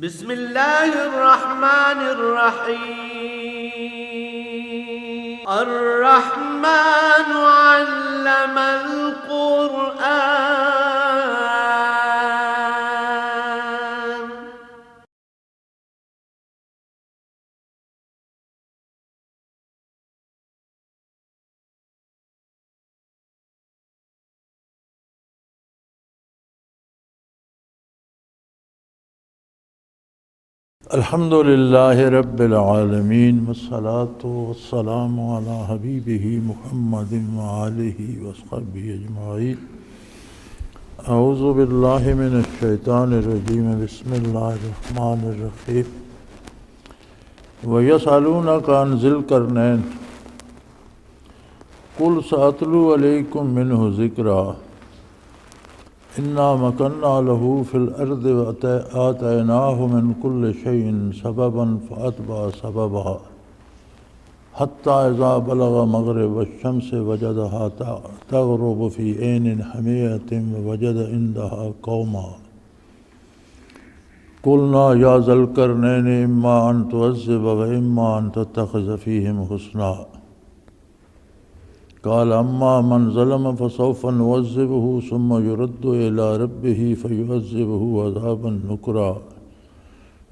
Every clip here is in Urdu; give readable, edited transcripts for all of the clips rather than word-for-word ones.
بسم الله الرحمن الرحيم. الرحمن علم القرآن. الحمد للہ رب العالمین والصلاة والسلام علی حبیبہ محمد وآلہ وصحبہ اجمعین. اعوذ باللہ من الشیطان الرجیم. بسم اللہ الرحمن الرحیم. وَيَسْأَلُونَكَ عَنْ ذِي الْقَرْنَيْنِ قُلْ سَأَتْلُو عَلَيْكُمْ مِنْهُ ذِكْرًا إِنَّا مَكَنَّا لَهُ فِي الْأَرْضِ وَآتَيْنَاهُ مِنْ كُلِّ شَيْءٍ سَبَبًا فَأَتْبَعَ سَبَبًا حَتَّى إِذَا بَلَغَ مَغْرِبَ الشَّمْسِ وَجَدَهَا تَغْرُبُ فِي عَيْنٍ حَمِيَّةٍ وَوَجَدَ عِندَهَا قَوْمًا قُلْنَا يَا ذَا الْقَرْنَيْنِ إِمَّا أَن تُعَذِّبَ وَإِمَّا أَن تَتَّخِذَ فِيهِمْ حُسْنًا قال اما من ظلم فسوف نعذبه ثم يرد الى ربه فيعذبه عذابا نكرا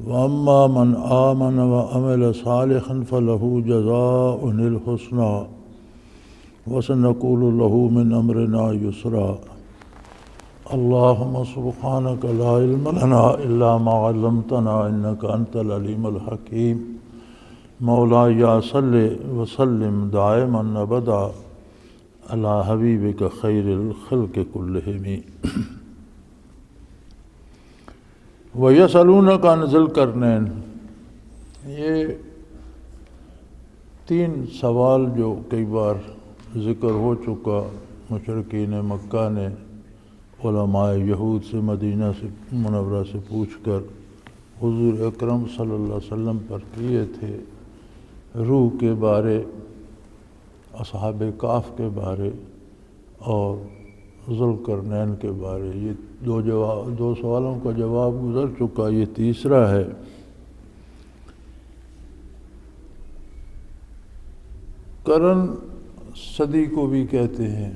واما من آمن وعمل صالحا فله جزاء الحسنى وسنقول له من امرنا يسرا. اللهم سبحانك لا علم لنا الا ما علمتنا انك انت العليم الحكيم. مولاي صل وسلم دائما ابدا علی حبیبک خیر الخلق کلہم. وَيَسْأَلُونَكَ عَنْ ذِي الْقَرْنَيْنِ، یہ تین سوال جو کئی بار ذکر ہو چکا. مشرکین مکہ نے علماء یہود سے مدینہ سے منورہ سے پوچھ کر حضور اکرم صلی اللہ علیہ وسلم پر کیے تھے. روح کے بارے، اصحاب کہف کے بارے اور ذوالقرنین کے بارے. یہ دو سوالوں کا جواب گزر چکا، یہ تیسرا ہے. قرن صدی کو بھی کہتے ہیں،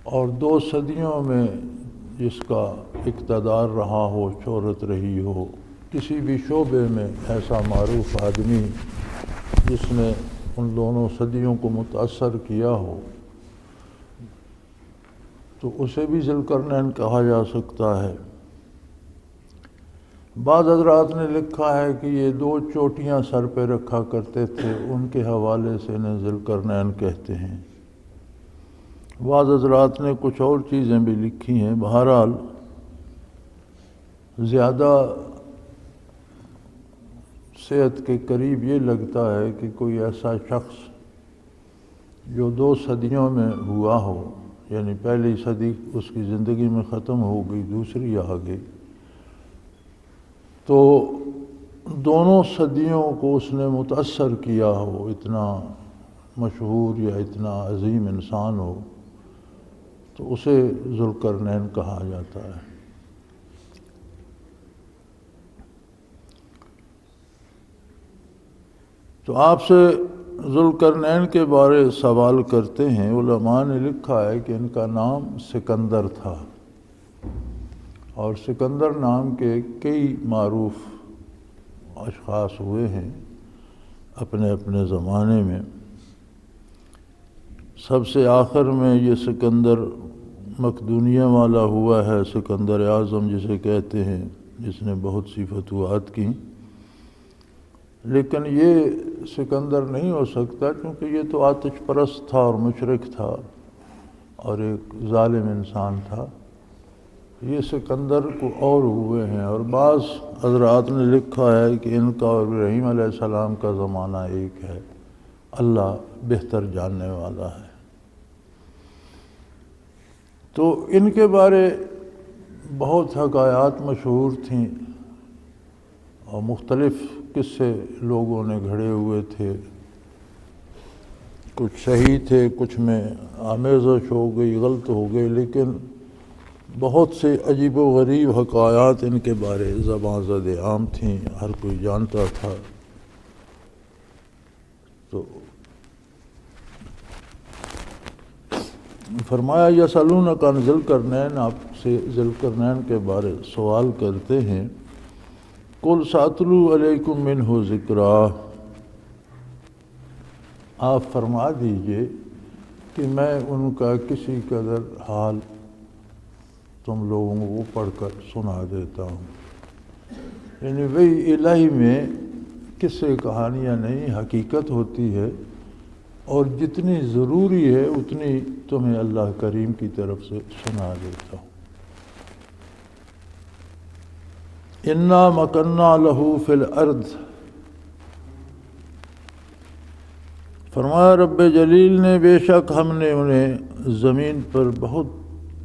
اور 2 صدیوں میں جس کا اقتدار رہا ہو، شہرت رہی ہو، کسی بھی شعبے میں ایسا معروف آدمی جس نے ان دونوں صدیوں کو متاثر کیا ہو، تو اسے بھی ذی القرنین کہا جا سکتا ہے. بعض حضرات نے لکھا ہے کہ یہ 2 چوٹیاں سر پہ رکھا کرتے تھے، ان کے حوالے سے انہیں ذی القرنین کہتے ہیں. بعض حضرات نے کچھ اور چیزیں بھی لکھی ہیں. بہرحال زیادہ صحت کے قریب یہ لگتا ہے کہ کوئی ایسا شخص جو 2 صدیوں میں ہوا ہو، یعنی پہلی صدی اس کی زندگی میں ختم ہو گئی، دوسری آ گئی، تو دونوں صدیوں کو اس نے متاثر کیا ہو، اتنا مشہور یا اتنا عظیم انسان ہو، تو اسے ذو القرنین کہا جاتا ہے. تو آپ سے ذو القرنین کے بارے سوال کرتے ہیں. علماء نے لکھا ہے کہ ان کا نام سکندر تھا، اور سکندر نام کے کئی معروف اشخاص ہوئے ہیں اپنے اپنے زمانے میں. سب سے آخر میں یہ سکندر مقدونیہ والا ہوا ہے، سکندر اعظم جسے کہتے ہیں، جس نے بہت سی فتوحات کی. لیکن یہ سکندر نہیں ہو سکتا، کیونکہ یہ تو آتش پرست تھا اور مشرک تھا اور ایک ظالم انسان تھا. یہ سکندر کو اور ہوئے ہیں. اور بعض حضرات نے لکھا ہے کہ ان کا اور ابراہیم علیہ السلام کا زمانہ ایک ہے. اللہ بہتر جاننے والا ہے. تو ان کے بارے بہت حکایات مشہور تھیں اور مختلف قصے لوگوں نے گھڑے ہوئے تھے. کچھ صحیح تھے، کچھ میں آمیزش ہو گئی، غلط ہو گئی، لیکن بہت سے عجیب و غریب حکایات ان کے بارے زباں زد عام تھیں، ہر کوئی جانتا تھا۔ تو فرمایا یسألونک عن ذی القرنین، آپ سے ذی القرنین کے بارے سوال کرتے ہیں۔ قل سأتلو علیکم منہ ذکرا، آپ فرما دیجئے کہ میں ان کا کسی قدر حال تم لوگوں کو پڑھ کر سنا دیتا ہوں۔ یعنی وہی الہی میں قصے کہانیاں نہیں، حقیقت ہوتی ہے، اور جتنی ضروری ہے اتنی تمہیں اللہ کریم کی طرف سے سنا دیتا ہوں۔ انا مکننا لہ فی الارض، فرمایا رب جلیل نے بے شک ہم نے انہیں زمین پر بہت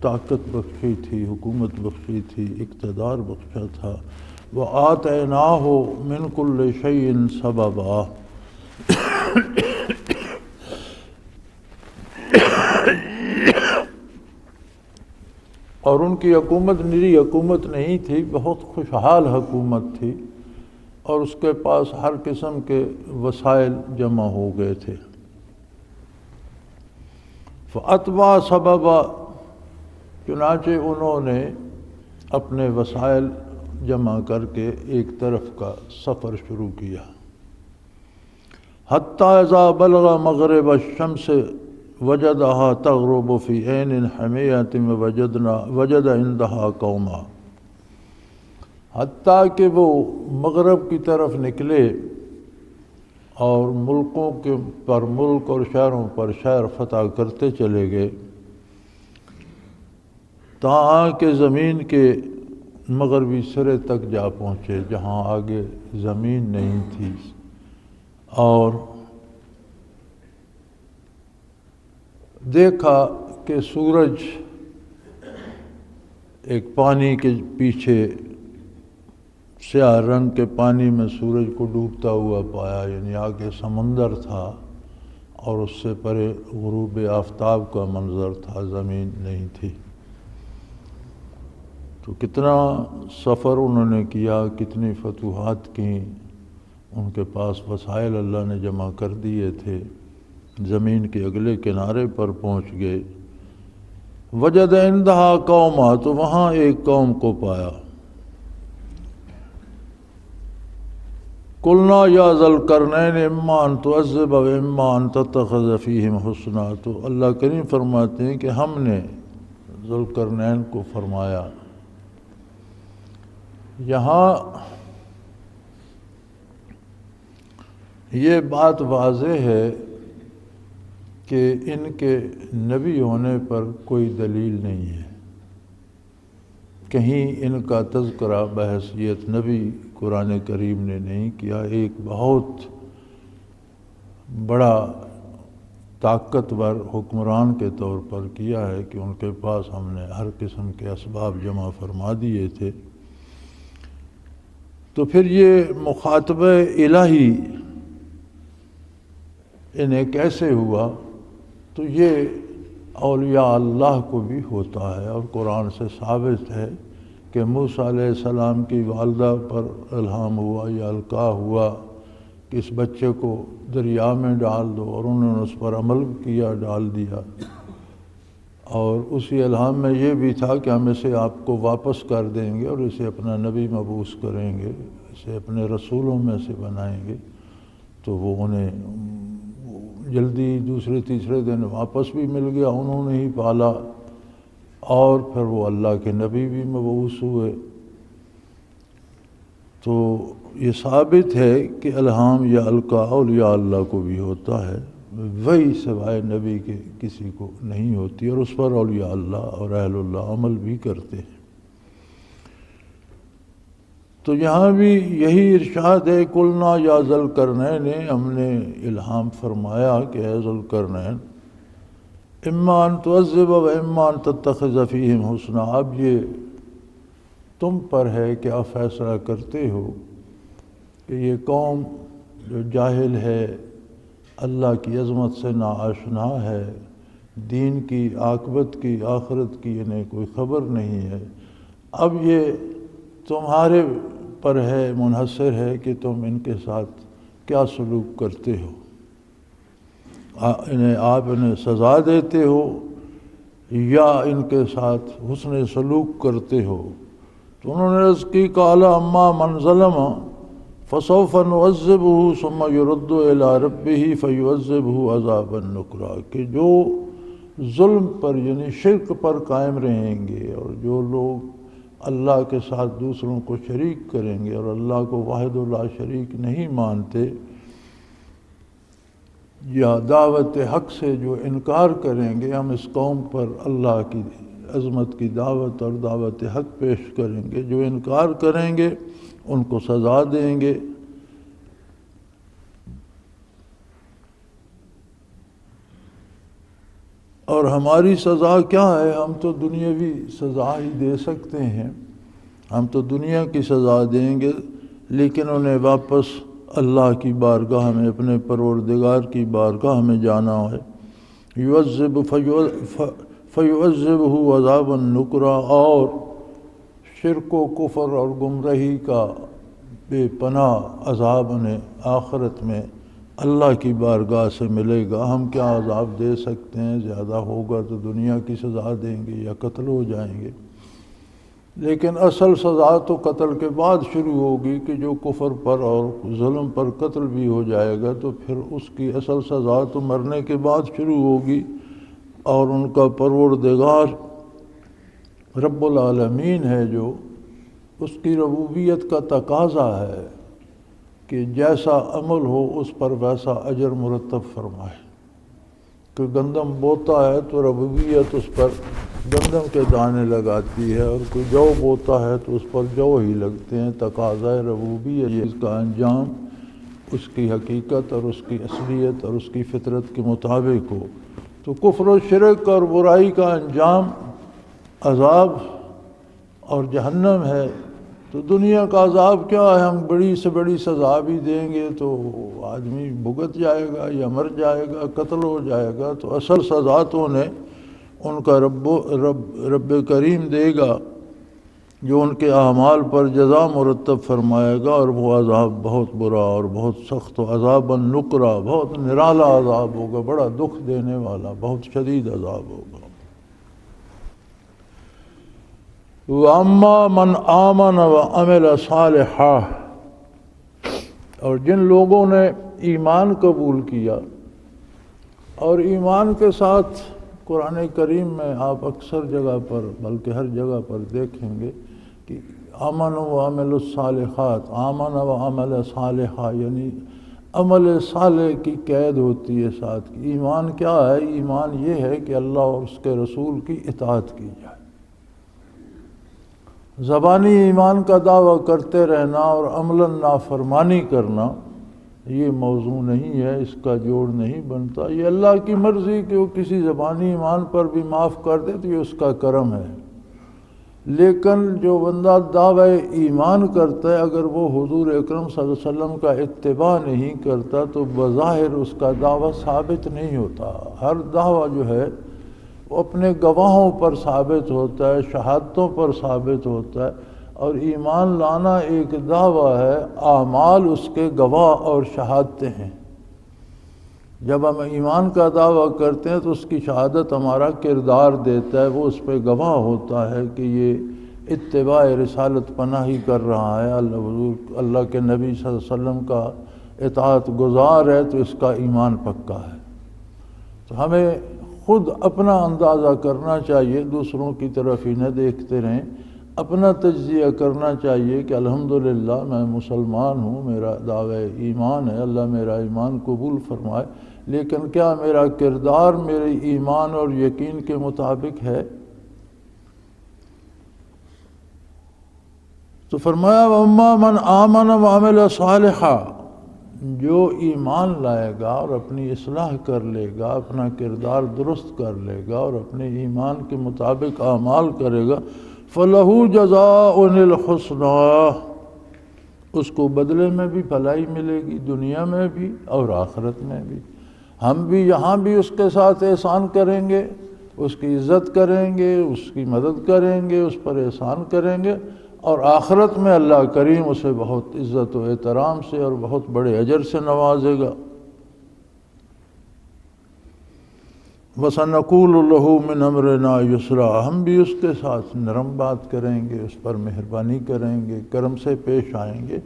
طاقت بخشی تھی، حکومت بخشی تھی، اقتدار بخشا تھا۔ وَآتَيْنَاهُ مِنْ كُلِّ شَيْءٍ سَبَبًا، اور ان کی حکومت نری حکومت نہیں تھی، بہت خوشحال حکومت تھی، اور اس کے پاس ہر قسم کے وسائل جمع ہو گئے تھے۔ فَأَتْبَعَ سَبَبًا، چنانچہ انہوں نے اپنے وسائل جمع کر کے ایک طرف کا سفر شروع کیا۔ حَتَّى إِذَا بَلَغَ مَغْرِبَ الشَّمْسِ وَجَدَهَا تَغْرُبُ فِي عَيْنٍ حَمِيَّةٍ وَوَجَدَ عِندَهَا قَوْمًا، حتیٰ کہ وہ مغرب کی طرف نکلے اور ملکوں کے پر ملک اور شہروں پر شہر فتح کرتے چلے گئے، تاں کہ زمین کے مغربی سرے تک جا پہنچے جہاں آگے زمین نہیں تھی، اور دیکھا کہ سورج ایک پانی کے پیچھے سیاہ رنگ کے پانی میں سورج کو ڈوبتا ہوا پایا، یعنی آگے سمندر تھا اور اس سے پرے غروب آفتاب کا منظر تھا، زمین نہیں تھی۔ تو کتنا سفر انہوں نے کیا، کتنی فتوحات کیں، ان کے پاس وسائل اللہ نے جمع کر دیے تھے، زمین کے اگلے کنارے پر پہنچ گئے۔ وجد عندہا قوما، تو وہاں ایک قوم کو پایا۔ قلنا یا ذا القرنین اما ان تعذب و اما ان تتخذ فیہم حسنا، تو اللہ کریم فرماتے ہیں کہ ہم نے ذو القرنین کو فرمایا، یہاں یہ بات واضح ہے کہ ان کے نبی ہونے پر کوئی دلیل نہیں ہے، کہیں ان کا تذکرہ بحیثیت نبی قرآن کریم نے نہیں کیا۔ ایک بہت بڑا طاقتور حکمران کے طور پر کیا ہے کہ ان کے پاس ہم نے ہر قسم کے اسباب جمع فرما دیے تھے۔ تو پھر یہ مخاطبہ الہی انہیں کیسے ہوا؟ تو یہ اولیاء اللہ کو بھی ہوتا ہے، اور قرآن سے ثابت ہے کہ موسیٰ علیہ السلام کی والدہ پر الہام ہوا یا القاء ہوا کہ اس بچے کو دریا میں ڈال دو، اور انہوں نے اس پر عمل کیا، ڈال دیا، اور اسی الہام میں یہ بھی تھا کہ ہم اسے آپ کو واپس کر دیں گے اور اسے اپنا نبی مبعوث کریں گے، اسے اپنے رسولوں میں سے بنائیں گے۔ تو وہ انہیں جلدی دوسرے تیسرے دن واپس بھی مل گیا، انہوں نے ہی پالا، اور پھر وہ اللہ کے نبی بھی مبعوث ہوئے۔ تو یہ ثابت ہے کہ الہام یا القاء اولیاء اللہ کو بھی ہوتا ہے، وہی سوائے نبی کے کسی کو نہیں ہوتی، اور اس پر اولیاء اللہ اور اہل اللہ عمل بھی کرتے ہیں۔ تو یہاں بھی یہی ارشاد ہے، قلنا یا ذا القرنین، ہم نے الہام فرمایا کہ اے ذو القرنین، اما ان تعذب و اما ان تتخذ فیہم حسنا، اب یہ تم پر ہے کہ آپ فیصلہ کرتے ہو کہ یہ قوم جو جاہل ہے، اللہ کی عظمت سے ناآشنا ہے، دین کی، عاقبت کی، آخرت کی انہیں کوئی خبر نہیں ہے۔ اب یہ تمہارے پر ہے، منحصر ہے کہ تم ان کے ساتھ کیا سلوک کرتے ہو، آپ انہیں سزا دیتے ہو یا ان کے ساتھ حسن سلوک کرتے ہو۔ تو انہوں نے عرض کی قال اما من ظلم فسوف نعذبه ثم يرد الى ربه فيعذبه عذابا نکرا، کہ جو ظلم پر یعنی شرک پر قائم رہیں گے اور جو لوگ اللہ کے ساتھ دوسروں کو شریک کریں گے اور اللہ کو واحد لا شریک نہیں مانتے، یا دعوت حق سے جو انکار کریں گے، ہم اس قوم پر اللہ کی عظمت کی دعوت اور دعوت حق پیش کریں گے، جو انکار کریں گے ان کو سزا دیں گے۔ اور ہماری سزا کیا ہے؟ ہم تو دنیاوی سزا ہی دے سکتے ہیں، ہم تو دنیا کی سزا دیں گے، لیکن انہیں واپس اللہ کی بارگاہ میں، اپنے پروردگار کی بارگاہ میں جانا ہے۔ فیعذبہ عذابا نکرا، اور شرک و کفر اور گمراہی کا بے پناہ عذاب انہیں آخرت میں اللہ کی بارگاہ سے ملے گا۔ ہم کیا عذاب دے سکتے ہیں؟ زیادہ ہوگا تو دنیا کی سزا دیں گے یا قتل ہو جائیں گے، لیکن اصل سزا تو قتل کے بعد شروع ہوگی کہ جو کفر پر اور ظلم پر قتل بھی ہو جائے گا تو پھر اس کی اصل سزا تو مرنے کے بعد شروع ہوگی۔ اور ان کا پروردگار رب العالمین ہے، جو اس کی ربوبیت کا تقاضا ہے کہ جیسا عمل ہو اس پر ویسا اجر مرتب فرمائے۔ کہ گندم بوتا ہے تو ربوبیت اس پر گندم کے دانے لگاتی ہے، اور کوئی جو بوتا ہے تو اس پر جو ہی لگتے ہیں۔ تقاضا ربوبیت اس کا انجام اس کی حقیقت اور اس کی اصلیت اور اس کی فطرت کے مطابق ہو۔ تو کفر و شرک اور برائی کا انجام عذاب اور جہنم ہے۔ تو دنیا کا عذاب کیا ہے؟ ہم بڑی سے بڑی سزا بھی دیں گے تو آدمی بھگت جائے گا یا مر جائے گا، قتل ہو جائے گا۔ تو اصل سزا تو انہیں ان کا رب کریم دے گا، جو ان کے اعمال پر جزا مرتب فرمائے گا، اور وہ عذاب بہت برا اور بہت سخت و عذاب نکرا، بہت نرالا عذاب ہوگا، بڑا دکھ دینے والا، بہت شدید عذاب ہوگا۔ وَأَمَّا مَنْ آمَنَ وَعَمِلَ صَالِحًا، اور جن لوگوں نے ایمان قبول کیا، اور ایمان کے ساتھ قرآن کریم میں آپ اکثر جگہ پر بلکہ ہر جگہ پر دیکھیں گے کہ آمن و عمل الصالحات، آمن و عمل صالحہ، یعنی عمل صالح کی قید ہوتی ہے ساتھ۔ ایمان کیا ہے؟ ایمان یہ ہے کہ اللہ اور اس کے رسول کی اطاعت کی جائے۔ زبانی ایمان کا دعویٰ کرتے رہنا اور عملاً نافرمانی کرنا یہ موضوع نہیں ہے، اس کا جوڑ نہیں بنتا۔ یہ اللہ کی مرضی کہ وہ کسی زبانی ایمان پر بھی معاف کر دے تو یہ اس کا کرم ہے، لیکن جو بندہ دعوی ایمان کرتا ہے اگر وہ حضور اکرم صلی اللہ علیہ وسلم کا اتباع نہیں کرتا تو بظاہر اس کا دعویٰ ثابت نہیں ہوتا۔ ہر دعویٰ جو ہے وہ اپنے گواہوں پر ثابت ہوتا ہے، شہادتوں پر ثابت ہوتا ہے، اور ایمان لانا ایک دعویٰ ہے، اعمال اس کے گواہ اور شہادتیں ہیں۔ جب ہم ایمان کا دعویٰ کرتے ہیں تو اس کی شہادت ہمارا کردار دیتا ہے، وہ اس پہ گواہ ہوتا ہے کہ یہ اتباع رسالت پناہی کر رہا ہے، اللہ کے نبی صلی اللہ علیہ وسلم کا اطاعت گزار ہے، تو اس کا ایمان پکا ہے۔ تو ہمیں خود اپنا اندازہ کرنا چاہیے، دوسروں کی طرف ہی نہ دیکھتے رہیں، اپنا تجزیہ کرنا چاہیے کہ الحمدللہ میں مسلمان ہوں، میرا دعوی ایمان ہے، اللہ میرا ایمان قبول فرمائے، لیکن کیا میرا کردار میرے ایمان اور یقین کے مطابق ہے؟ تو فرمایا وَأَمَّا مَنْ آمَنَ وَعَمِلَ صَالِحًا، جو ایمان لائے گا اور اپنی اصلاح کر لے گا، اپنا کردار درست کر لے گا اور اپنے ایمان کے مطابق اعمال کرے گا، فَلَهُ جَزَاءٌ الْحُسْنَىٰ، اس کو بدلے میں بھی بھلائی ملے گی، دنیا میں بھی اور آخرت میں بھی۔ ہم بھی یہاں بھی اس کے ساتھ احسان کریں گے، اس کی عزت کریں گے، اس کی مدد کریں گے، اس پر احسان کریں گے، اور آخرت میں اللہ کریم اسے بہت عزت و احترام سے اور بہت بڑے اجر سے نوازے گا۔ وَسَنَقُولُ لَهُ مِنْ أَمْرِنَا يُسْرًا، ہم بھی اس کے ساتھ نرم بات کریں گے، اس پر مہربانی کریں گے، کرم سے پیش آئیں گے،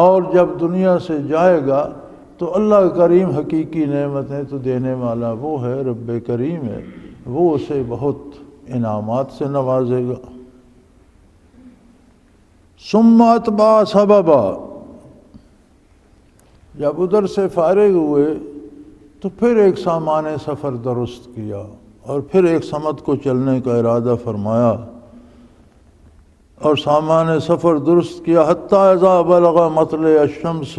اور جب دنیا سے جائے گا تو اللہ کریم حقیقی نعمتیں تو دینے والا وہ ہے، رب کریم ہے، وہ اسے بہت انعامات سے نوازے گا۔ ثم اتبع سببا، جب ادھر سے فارغ ہوئے تو پھر ایک سامان سفر درست کیا اور پھر ایک سمت کو چلنے کا ارادہ فرمایا اور سامان سفر درست کیا، حتیٰ اذا بلغ مطلع الشمس،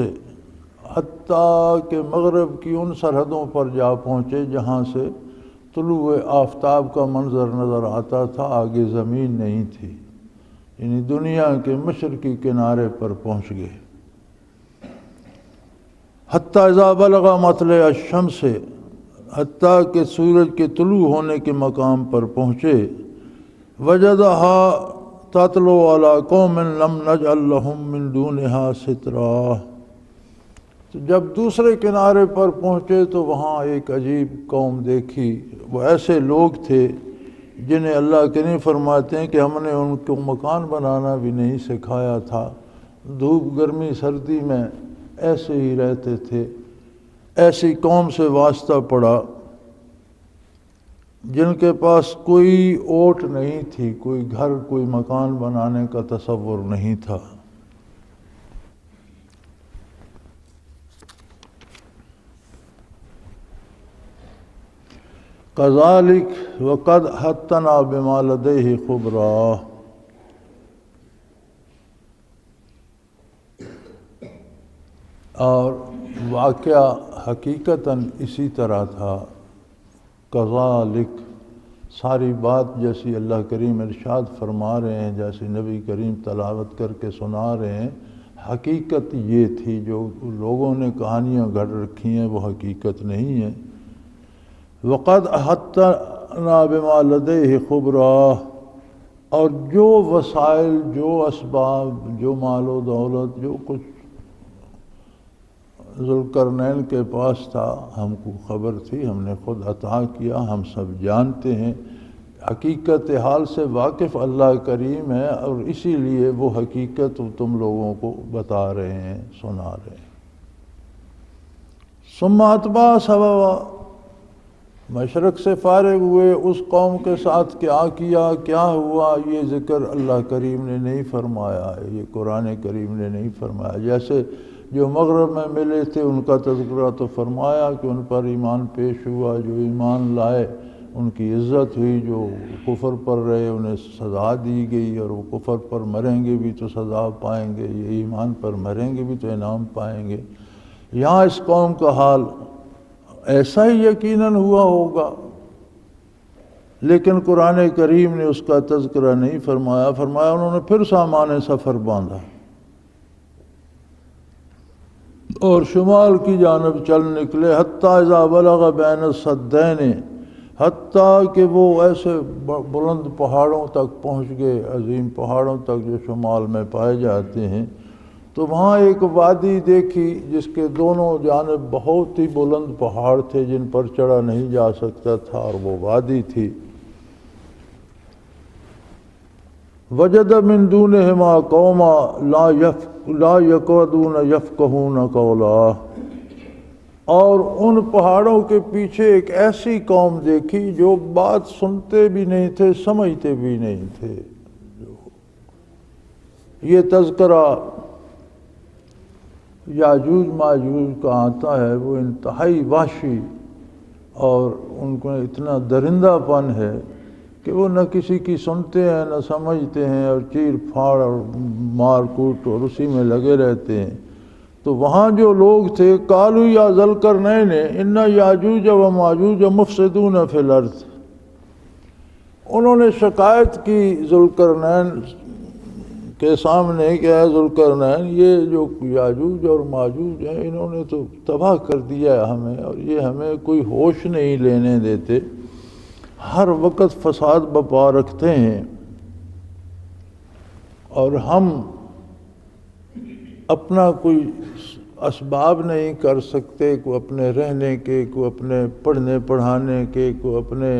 حتیٰ کہ مغرب کی ان سرحدوں پر جا پہنچے جہاں سے طلوع آفتاب کا منظر نظر آتا تھا، آگے زمین نہیں تھی، یعنی دنیا کے مشرقی کنارے پر پہنچ گئے۔ حتیٰ اذا بلغ مطلع الشمس، حتیٰ کہ سورج کے طلوع ہونے کے مقام پر پہنچے، وجدہا تطلع علی قوم لم نجعل لهم من دونہا سترا، تو جب دوسرے کنارے پر پہنچے تو وہاں ایک عجیب قوم دیکھی، وہ ایسے لوگ تھے جنہیں اللہ کریم فرماتے ہیں کہ ہم نے ان کو مکان بنانا بھی نہیں سکھایا تھا، دھوپ گرمی سردی میں ایسے ہی رہتے تھے۔ ایسی قوم سے واسطہ پڑا جن کے پاس کوئی اوٹ نہیں تھی، کوئی گھر، کوئی مکان بنانے کا تصور نہیں تھا۔ كذلك وقد حطنا بما لديه خبرا، اور واقعہ حقیقتاً اسی طرح تھا۔ کذالک، ساری بات جیسی اللہ کریم ارشاد فرما رہے ہیں، جیسی نبی کریم تلاوت کر کے سنا رہے ہیں، حقیقت یہ تھی۔ جو لوگوں نے کہانیاں گھڑ رکھی ہیں وہ حقیقت نہیں ہے۔ وقد احطنا بما لدیہ خبرا، اور جو وسائل، جو اسباب، جو مال و دولت، جو کچھ ذوالقرنین کے پاس تھا، ہم کو خبر تھی، ہم نے خود عطا کیا، ہم سب جانتے ہیں۔ حقیقت حال سے واقف اللہ کریم ہے، اور اسی لیے وہ حقیقت تم لوگوں کو بتا رہے ہیں، سنا رہے ہیں۔ ثم اتبع سببا، مشرق سے فارغ ہوئے، اس قوم کے ساتھ کیا کیا، کیا ہوا، یہ ذکر اللہ کریم نے نہیں فرمایا ہے، یہ قرآن کریم نے نہیں فرمایا۔ جیسے جو مغرب میں ملے تھے ان کا تذکرہ تو فرمایا کہ ان پر ایمان پیش ہوا، جو ایمان لائے ان کی عزت ہوئی، جو کفر پر رہے انہیں سزا دی گئی، اور وہ کفر پر مریں گے بھی تو سزا پائیں گے، یہ ایمان پر مریں گے بھی تو انعام پائیں گے۔ یہاں اس قوم کا حال ایسا ہی یقیناً ہوا ہوگا، لیکن قرآن کریم نے اس کا تذکرہ نہیں فرمایا۔ فرمایا انہوں نے پھر سامان سفر باندھا اور شمال کی جانب چل نکلے، حتیٰ اذا بلغ بین السدین، حتیٰ کہ وہ ایسے بلند پہاڑوں تک پہنچ گئے، عظیم پہاڑوں تک جو شمال میں پائے جاتے ہیں۔ تو وہاں ایک وادی دیکھی جس کے دونوں جانب بہت ہی بلند پہاڑ تھے جن پر چڑھا نہیں جا سکتا تھا، اور وہ وادی تھی۔ وجد من دونہما قوما لا یکادون یفقہون قولا، اور ان پہاڑوں کے پیچھے ایک ایسی قوم دیکھی جو بات سنتے بھی نہیں تھے، سمجھتے بھی نہیں تھے۔ یہ تذکرہ یاجوج ماجوج کا آتا ہے، وہ انتہائی وحشی اور ان کو اتنا درندہ پن ہے کہ وہ نہ کسی کی سنتے ہیں نہ سمجھتے ہیں، اور چیر پھاڑ اور مار کوٹ اور اسی میں لگے رہتے ہیں۔ تو وہاں جو لوگ تھے، قالوا یا ذوالقرنین ان یاجوج و ماجوج مفسدون فی الارض، انہوں نے شکایت کی ذوالقرنین کے سامنے کہ اے ذوالقرنین، یہ جو یاجوج اور ماجوج ہیں انہوں نے تو تباہ کر دیا ہے ہمیں، اور یہ ہمیں کوئی ہوش نہیں لینے دیتے، ہر وقت فساد بپا رکھتے ہیں، اور ہم اپنا کوئی اسباب نہیں کر سکتے، کوئی اپنے رہنے کے، کوئی اپنے پڑھنے پڑھانے کے، کوئی اپنے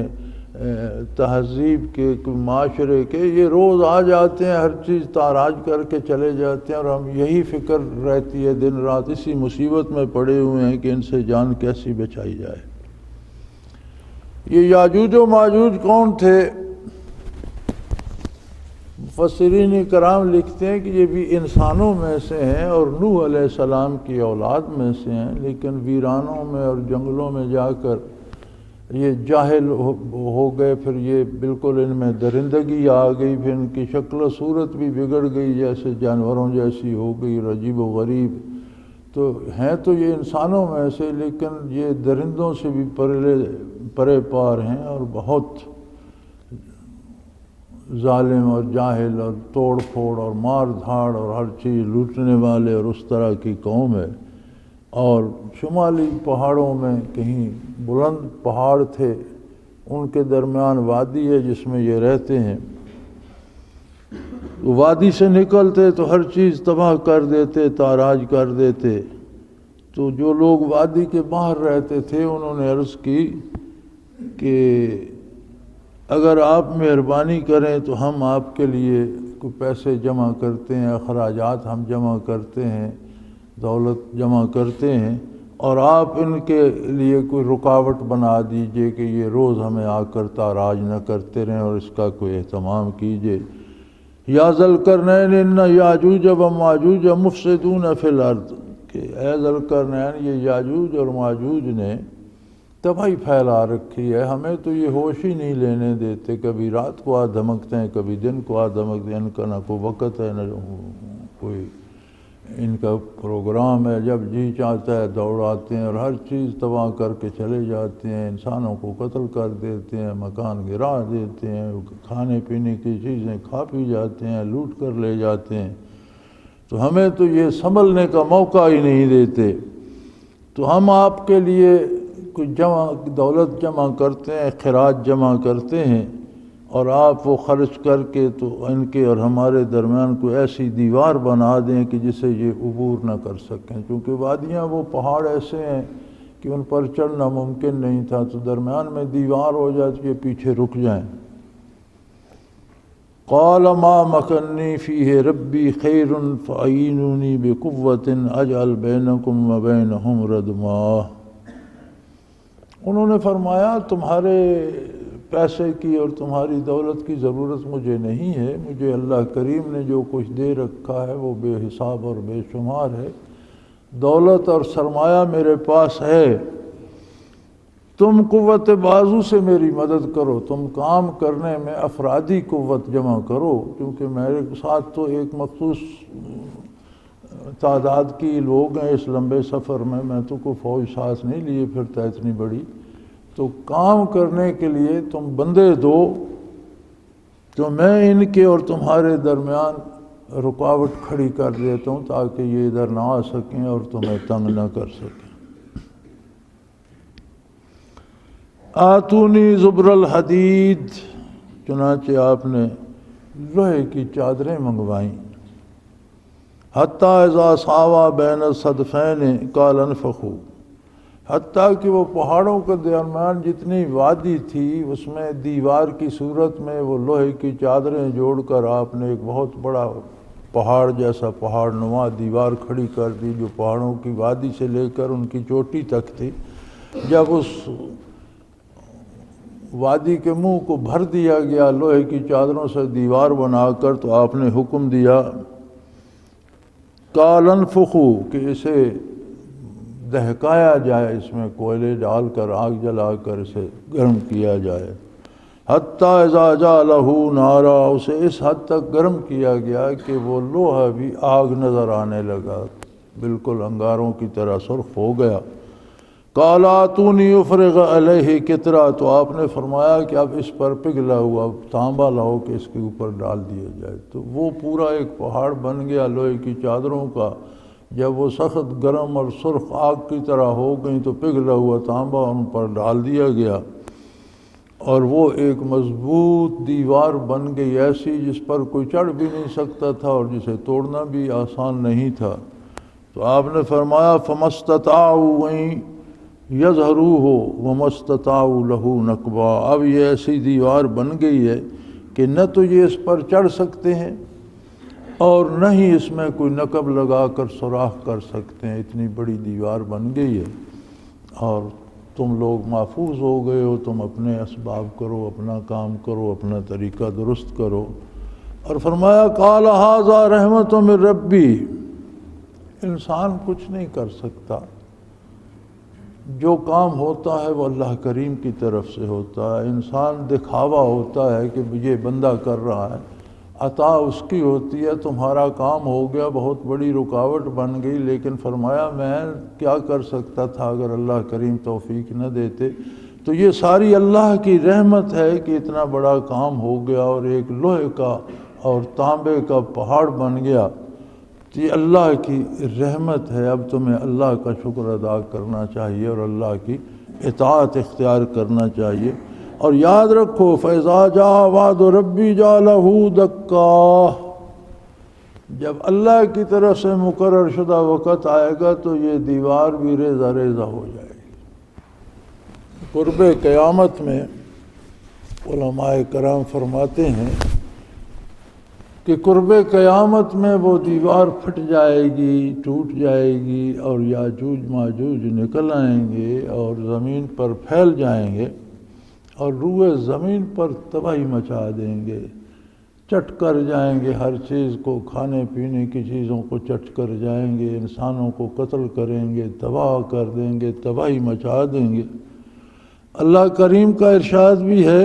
تہذیب کے، کوئی معاشرے کے۔ یہ روز آ جاتے ہیں، ہر چیز تاراج کر کے چلے جاتے ہیں، اور ہم یہی فکر رہتی ہے دن رات، اسی مصیبت میں پڑے ہوئے ہیں کہ ان سے جان کیسی بچائی جائے۔ یہ یاجوج و ماجوج کون تھے؟ مفسرین کرام لکھتے ہیں کہ یہ بھی انسانوں میں سے ہیں اور نوح علیہ السلام کی اولاد میں سے ہیں، لیکن ویرانوں میں اور جنگلوں میں جا کر یہ جاہل ہو گئے، پھر یہ بالکل ان میں درندگی آ گئی، پھر ان کی شکل و صورت بھی بگڑ گئی، جیسے جانوروں جیسی ہو گئی، عجیب و غریب۔ تو ہیں تو یہ انسانوں میں سے، لیکن یہ درندوں سے بھی پرے پار ہیں، اور بہت ظالم اور جاہل اور توڑ پھوڑ اور مار دھاڑ اور ہر چیز لوٹنے والے اور اس طرح کی قوم ہے۔ اور شمالی پہاڑوں میں کہیں بلند پہاڑ تھے، ان کے درمیان وادی ہے جس میں یہ رہتے ہیں، وادی سے نکلتے تو ہر چیز تباہ کر دیتے، تاراج کر دیتے۔ تو جو لوگ وادی کے باہر رہتے تھے انہوں نے عرض کی کہ اگر آپ مہربانی کریں تو ہم آپ کے لیے کوئی پیسے جمع کرتے ہیں، اخراجات ہم جمع کرتے ہیں، دولت جمع کرتے ہیں، اور آپ ان کے لیے کوئی رکاوٹ بنا دیجئے کہ یہ روز ہمیں آ کر تاراج نہ کرتے رہیں، اور اس کا کوئی اہتمام کیجئے۔ یا ذوالقرنین ان یاجوج و ماجوج مفسدون فی الارض، کہ اے ذوالقرنین یہ یاجوج اور ماجوج نے تباہی پھیلا رکھی ہے، ہمیں تو یہ ہوش ہی نہیں لینے دیتے، کبھی رات کو آ دھمکتے ہیں، کبھی دن کو آ دھمکتے ہیں، ان کا نہ کوئی وقت ہے، نہ کوئی ان کا پروگرام ہے، جب جی چاہتا ہے دوڑ آتے ہیں اور ہر چیز تباہ کر کے چلے جاتے ہیں، انسانوں کو قتل کر دیتے ہیں، مکان گرا دیتے ہیں، کھانے پینے کی چیزیں کھا پی جاتے ہیں، لوٹ کر لے جاتے ہیں، تو ہمیں تو یہ سنبھلنے کا موقع ہی نہیں دیتے۔ تو ہم آپ کے لیے کچھ دولت جمع کرتے ہیں، خراج جمع کرتے ہیں، اور آپ وہ خرچ کر کے تو ان کے اور ہمارے درمیان کوئی ایسی دیوار بنا دیں کہ جسے یہ عبور نہ کر سکیں، کیونکہ وادیاں وہ پہاڑ ایسے ہیں کہ ان پر چڑھنا ممکن نہیں تھا، تو درمیان میں دیوار ہو جاتی ہے، پیچھے رک جائیں۔ قال ما مکنی فیہ ربی خیر فاعینونی بقوۃ اجعل بینکم وبینہم ردما۔ انہوں نے فرمایا تمہارے پیسے کی اور تمہاری دولت کی ضرورت مجھے نہیں ہے، مجھے اللہ کریم نے جو کچھ دے رکھا ہے وہ بے حساب اور بے شمار ہے، دولت اور سرمایہ میرے پاس ہے، تم قوت بازو سے میری مدد کرو، تم کام کرنے میں افرادی قوت جمع کرو، کیونکہ میرے ساتھ تو ایک مخصوص تعداد کی لوگ ہیں اس لمبے سفر میں تو کوئی فوج ساتھ نہیں لیے پھرتا اتنی بڑی، تو کام کرنے کے لیے تم بندے دو، تو میں ان کے اور تمہارے درمیان رکاوٹ کھڑی کر دیتا ہوں تاکہ یہ ادھر نہ آ سکیں اور تمہیں تنگ نہ کر سکیں۔ آتونی زبر الحدید، چنانچہ آپ نے لوہے کی چادریں منگوائیں، حتیٰ اذا ساوا بین الصدفین قال انفخوا، حتیٰ کہ وہ پہاڑوں کے درمیان جتنی وادی تھی اس میں دیوار کی صورت میں وہ لوہے کی چادریں جوڑ کر آپ نے ایک بہت بڑا پہاڑ جیسا پہاڑ نما دیوار کھڑی کر دی، جو پہاڑوں کی وادی سے لے کر ان کی چوٹی تک تھی۔ جب اس وادی کے منہ کو بھر دیا گیا لوہے کی چادروں سے دیوار بنا کر، تو آپ نے حکم دیا قال انفخوا کہ اسے دہکایا جائے، اس میں کوئلے ڈال کر آگ جلا کر اسے گرم کیا جائے، حتیٰ اذا جعلہ نارا، اسے اس حد تک گرم کیا گیا کہ وہ لوہا بھی آگ نظر آنے لگا، بالکل انگاروں کی طرح سرخ ہو گیا۔ قالاتونی افرغ علیہ کترا، تو آپ نے فرمایا کہ اب اس پر پگھلا ہوا تانبا لاؤ کہ اس کے اوپر ڈال دیا جائے۔ تو وہ پورا ایک پہاڑ بن گیا لوہے کی چادروں کا۔ جب وہ سخت گرم اور سرخ آگ کی طرح ہو گئیں تو پگھلا ہوا تانبا ان پر ڈال دیا گیا، اور وہ ایک مضبوط دیوار بن گئی ایسی جس پر کوئی چڑھ بھی نہیں سکتا تھا اور جسے توڑنا بھی آسان نہیں تھا۔ تو آپ نے فرمایا فَمَسْتَطَاعُوا أَن يَظْهَرُوهُ وَمَسْتَطَاعُوا لَهُ نَقْبًا، اب یہ ایسی دیوار بن گئی ہے کہ نہ تو یہ اس پر چڑھ سکتے ہیں اور نہ ہی اس میں کوئی نقب لگا کر سوراخ کر سکتے ہیں، اتنی بڑی دیوار بن گئی ہے، اور تم لوگ محفوظ ہو گئے ہو، تم اپنے اسباب کرو، اپنا کام کرو، اپنا طریقہ درست کرو۔ اور فرمایا قال ھذا رحمت من ربی، انسان کچھ نہیں کر سکتا، جو کام ہوتا ہے وہ اللہ کریم کی طرف سے ہوتا ہے۔ انسان دکھاوا ہوتا ہے کہ یہ بندہ کر رہا ہے، عطا اس کی ہوتی ہے، تمہارا کام ہو گیا، بہت بڑی رکاوٹ بن گئی، لیکن فرمایا میں کیا کر سکتا تھا اگر اللہ کریم توفیق نہ دیتے۔ تو یہ ساری اللہ کی رحمت ہے کہ اتنا بڑا کام ہو گیا اور ایک لوہے کا اور تانبے کا پہاڑ بن گیا، تو یہ اللہ کی رحمت ہے۔ اب تمہیں اللہ کا شکر ادا کرنا چاہیے اور اللہ کی اطاعت اختیار کرنا چاہیے۔ اور یاد رکھو فَإِذَا جَاءَ وَعْدُ رَبِّي جَعَلَهُ دَكَّا، جب اللہ کی طرف سے مقرر شدہ وقت آئے گا تو یہ دیوار بھی ریزہ ریزہ ہو جائے گی۔ قرب قیامت میں علماء کرام فرماتے ہیں کہ قرب قیامت میں وہ دیوار پھٹ جائے گی، ٹوٹ جائے گی، اور یاجوج ماجوج نکل آئیں گے اور زمین پر پھیل جائیں گے اور روئے زمین پر تباہی مچا دیں گے، چٹ کر جائیں گے، ہر چیز کو، کھانے پینے کی چیزوں کو چٹ کر جائیں گے، انسانوں کو قتل کریں گے، تباہ کر دیں گے، تباہی مچا دیں گے۔ اللہ کریم کا ارشاد بھی ہے،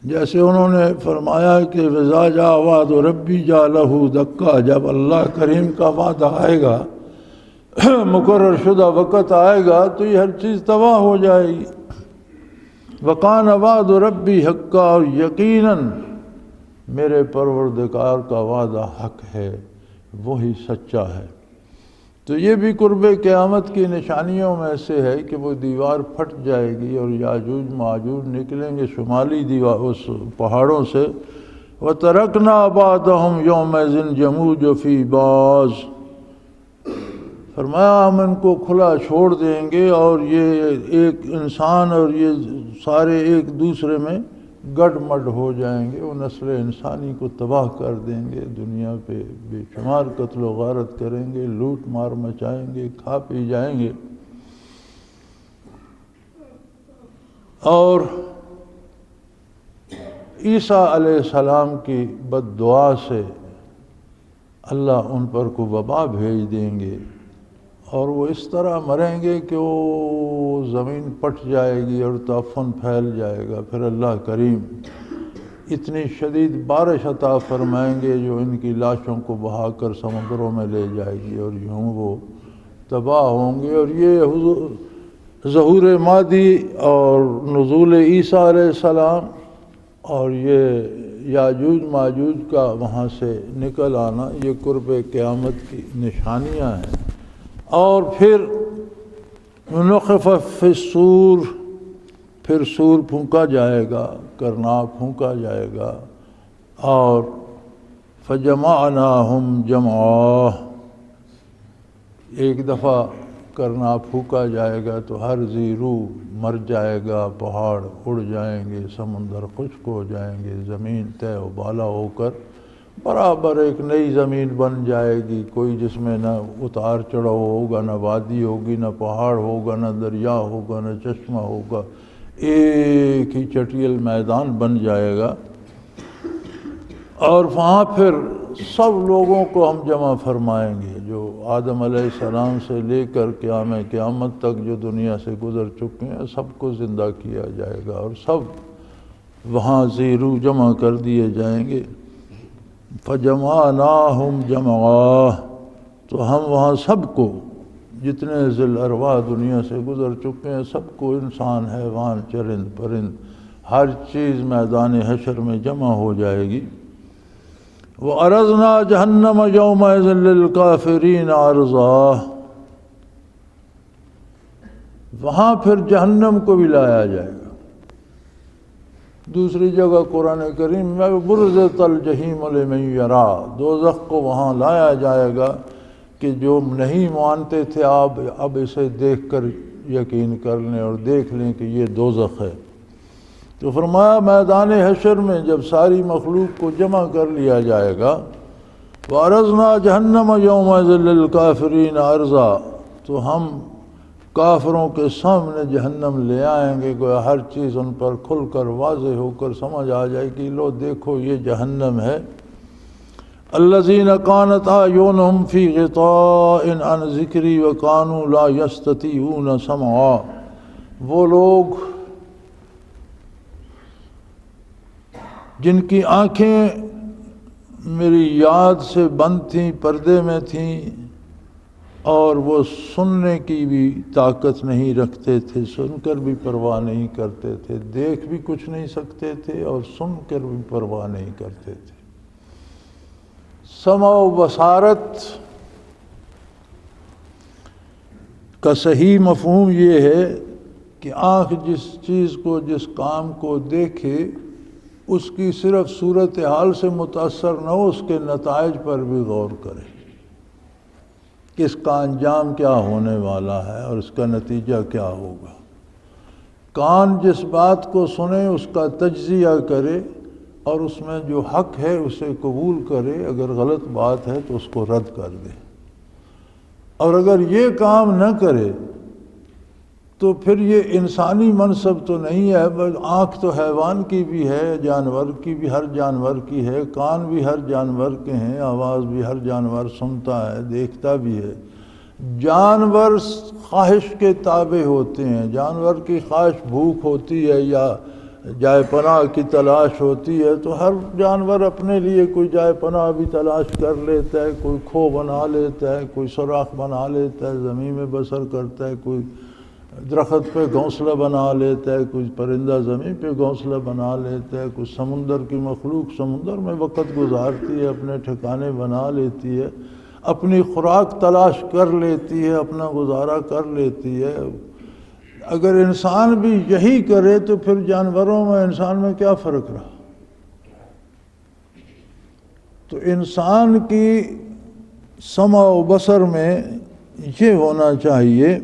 جیسے انہوں نے فرمایا کہ وَإِذَا جَاءَ وَعْدُ رَبِّي جَعَلَهُ دَكَّا، جب اللہ کریم کا وعدہ آئے گا، مقرر شدہ وقت آئے گا تو یہ ہر چیز تباہ ہو جائے گی۔ وَقَانَ وَعْدُ رَبِّي حَقًّا، اور یقیناً میرے پروردگار کا وعدہ حق ہے، وہی سچا ہے۔ تو یہ بھی قرب قیامت کی نشانیوں میں سے ہے کہ وہ دیوار پھٹ جائے گی اور یاجوج ماجوج نکلیں گے شمالی دیوار اس پہاڑوں سے۔ وَتَرَكْنَا بَعْدَهُمْ يَوْمَئِذٍ يَمُوجُ فِي بَعْضٍ، فرمایا ہم ان کو کھلا چھوڑ دیں گے اور یہ ایک انسان اور یہ سارے ایک دوسرے میں گڈ مڈ ہو جائیں گے، وہ نسل انسانی کو تباہ کر دیں گے، دنیا پہ بے شمار قتل و غارت کریں گے، لوٹ مار مچائیں گے، کھا پی جائیں گے۔ اور عیسیٰ علیہ السلام کی بد دعا سے اللہ ان پر کو وبا بھیج دیں گے اور وہ اس طرح مریں گے کہ وہ زمین پٹ جائے گی اور تعفن پھیل جائے گا۔ پھر اللہ کریم اتنی شدید بارش عطا فرمائیں گے جو ان کی لاشوں کو بہا کر سمندروں میں لے جائے گی اور یوں وہ تباہ ہوں گے۔ اور یہ ظہور مادی اور نزول عیسیٰ علیہ السلام اور یہ یاجوج ماجوج کا وہاں سے نکل آنا، یہ قرب قیامت کی نشانیاں ہیں۔ اور پھر نُفِخَ فِی الصُّورِ، پھر سور پھونکا جائے گا، کرنا پھونکا جائے گا، اور فَجَمَعْنَاهُمْ جَمْعًا، ایک دفعہ کرنا پھونکا جائے گا تو ہر ذی روح مر جائے گا، پہاڑ اڑ جائیں گے، سمندر خشک ہو جائیں گے، زمین تہ و بالا ہو کر برابر ایک نئی زمین بن جائے گی، کوئی جس میں نہ اتار چڑھاؤ ہوگا، نہ وادی ہوگی، نہ پہاڑ ہوگا، نہ دریا ہوگا، نہ چشمہ ہوگا، ایک ہی چٹیل میدان بن جائے گا۔ اور وہاں پھر سب لوگوں کو ہم جمع فرمائیں گے، جو آدم علیہ السلام سے لے کر قیامت تک جو دنیا سے گزر چکے ہیں، سب کو زندہ کیا جائے گا اور سب وہاں ذی روح جمع کر دیے جائیں گے۔ فَجَمَعْنَاهُمْ جَمْعًا، تو ہم وہاں سب کو جتنے ذی الارواح دنیا سے گزر چکے ہیں سب کو انسان، حیوان، چرند پرند ہر چیز میدان حشر میں جمع ہو جائے گی۔ وَعَرَضْنَا جَهَنَّمَ يَوْمَئِذٍ لِّلْكَافِرِينَ عَرْضًا، وہاں پھر جہنم کو بھی لایا جائے گا۔ دوسری جگہ قرآن کریم میں بُرِزَتِ الْجَحِیمُ لِمَن یَرَیٰ، دوزخ کو وہاں لایا جائے گا کہ جو نہیں مانتے تھے آپ اب اسے دیکھ کر یقین کر لیں اور دیکھ لیں کہ یہ دوزخ ہے۔ تو فرمایا میدان حشر میں جب ساری مخلوق کو جمع کر لیا جائے گا، وَعَرَضْنَا جَهَنَّمَ يَوْمَئِذٍ لِّلْكَافِرِينَ عَرْضًا، تو ہم کافروں کے سامنے جہنم لے آئیں گے، گویا ہر چیز ان پر کھل کر واضح ہو کر سمجھ آ جائے گی، لو دیکھو یہ جہنم ہے۔ الذین کانت اعینہم فی غطاء عن ذکری وکانوا لا یستطیعون سمعا، وہ لوگ جن کی آنکھیں میری یاد سے بند تھیں، پردے میں تھیں، اور وہ سننے کی بھی طاقت نہیں رکھتے تھے، سن کر بھی پرواہ نہیں کرتے تھے، دیکھ بھی کچھ نہیں سکتے تھے اور سن کر بھی پرواہ نہیں کرتے تھے۔ سمع و بصارت کا صحیح مفہوم یہ ہے کہ آنکھ جس چیز کو، جس کام کو دیکھے اس کی صرف صورتحال سے متاثر نہ ہو، اس کے نتائج پر بھی غور کرے کہ اس کا انجام کیا ہونے والا ہے اور اس کا نتیجہ کیا ہوگا۔ کان جس بات کو سنے اس کا تجزیہ کرے اور اس میں جو حق ہے اسے قبول کرے، اگر غلط بات ہے تو اس کو رد کر دے، اور اگر یہ کام نہ کرے تو پھر یہ انسانی منصب تو نہیں ہے، آنکھ تو حیوان کی بھی ہے، جانور کی بھی، ہر جانور کی ہے، کان بھی ہر جانور کے ہیں، آواز بھی ہر جانور سنتا ہے، دیکھتا بھی ہے۔ جانور خواہش کے تابع ہوتے ہیں، جانور کی خواہش بھوک ہوتی ہے یا جائے پناہ کی تلاش ہوتی ہے، تو ہر جانور اپنے لیے کوئی جائے پناہ بھی تلاش کر لیتا ہے، کوئی کھو بنا لیتا ہے، کوئی سوراخ بنا لیتا ہے، زمین میں بسر کرتا ہے، کوئی درخت پہ گھونسلہ بنا لیتا ہے، کوئی پرندہ زمین پہ گھونسلہ بنا لیتا ہے، کوئی سمندر کی مخلوق سمندر میں وقت گزارتی ہے، اپنے ٹھکانے بنا لیتی ہے، اپنی خوراک تلاش کر لیتی ہے، اپنا گزارا کر لیتی ہے۔ اگر انسان بھی یہی کرے تو پھر جانوروں میں انسان میں کیا فرق رہا؟ تو انسان کی سمع و بصر میں یہ ہونا چاہیے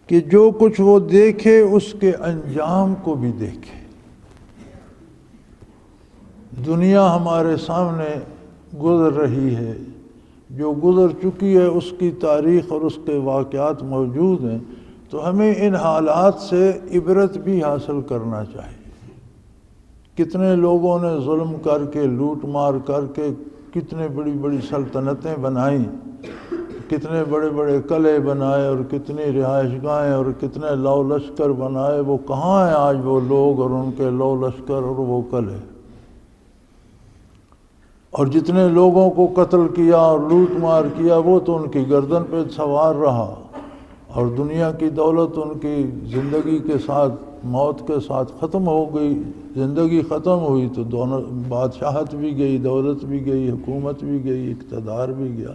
کہ جو کچھ وہ دیکھے اس کے انجام کو بھی دیکھے۔ دنیا ہمارے سامنے گزر رہی ہے، جو گزر چکی ہے اس کی تاریخ اور اس کے واقعات موجود ہیں، تو ہمیں ان حالات سے عبرت بھی حاصل کرنا چاہیے۔ کتنے لوگوں نے ظلم کر کے، لوٹ مار کر کے کتنے بڑی بڑی سلطنتیں بنائیں، کتنے بڑے بڑے قلعے بنائے اور کتنی رہائش گاہیں اور کتنے لو لشکر بنائے، وہ کہاں ہیں آج وہ لوگ اور ان کے لو لشکر اور وہ قلعے؟ اور جتنے لوگوں کو قتل کیا اور لوٹ مار کیا وہ تو ان کی گردن پہ سوار رہا، اور دنیا کی دولت ان کی زندگی کے ساتھ، موت کے ساتھ ختم ہو گئی۔ زندگی ختم ہوئی تو دونوں، بادشاہت بھی گئی، دولت بھی گئی، حکومت بھی گئی، اقتدار بھی گیا۔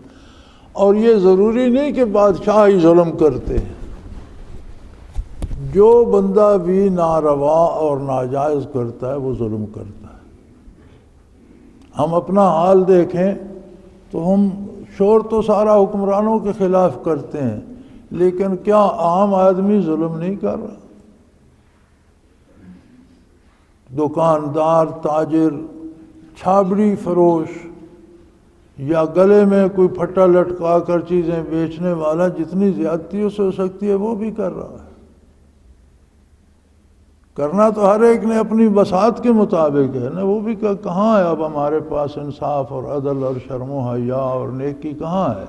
اور یہ ضروری نہیں کہ بادشاہ ہی ظلم کرتے ہیں، جو بندہ بھی ناروا اور ناجائز کرتا ہے وہ ظلم کرتا ہے۔ ہم اپنا حال دیکھیں تو ہم شور تو سارا حکمرانوں کے خلاف کرتے ہیں، لیکن کیا عام آدمی ظلم نہیں کر رہا؟ دکاندار، تاجر، چھابڑی فروش یا گلے میں کوئی پھٹا لٹکا کر چیزیں بیچنے والا جتنی زیادتی اس سے ہو سکتی ہے وہ بھی کر رہا ہے۔ کرنا تو ہر ایک نے اپنی بساط کے مطابق ہے نا، وہ بھی کہاں ہے اب ہمارے پاس انصاف اور عدل اور شرم و حیا اور نیکی کہاں ہے؟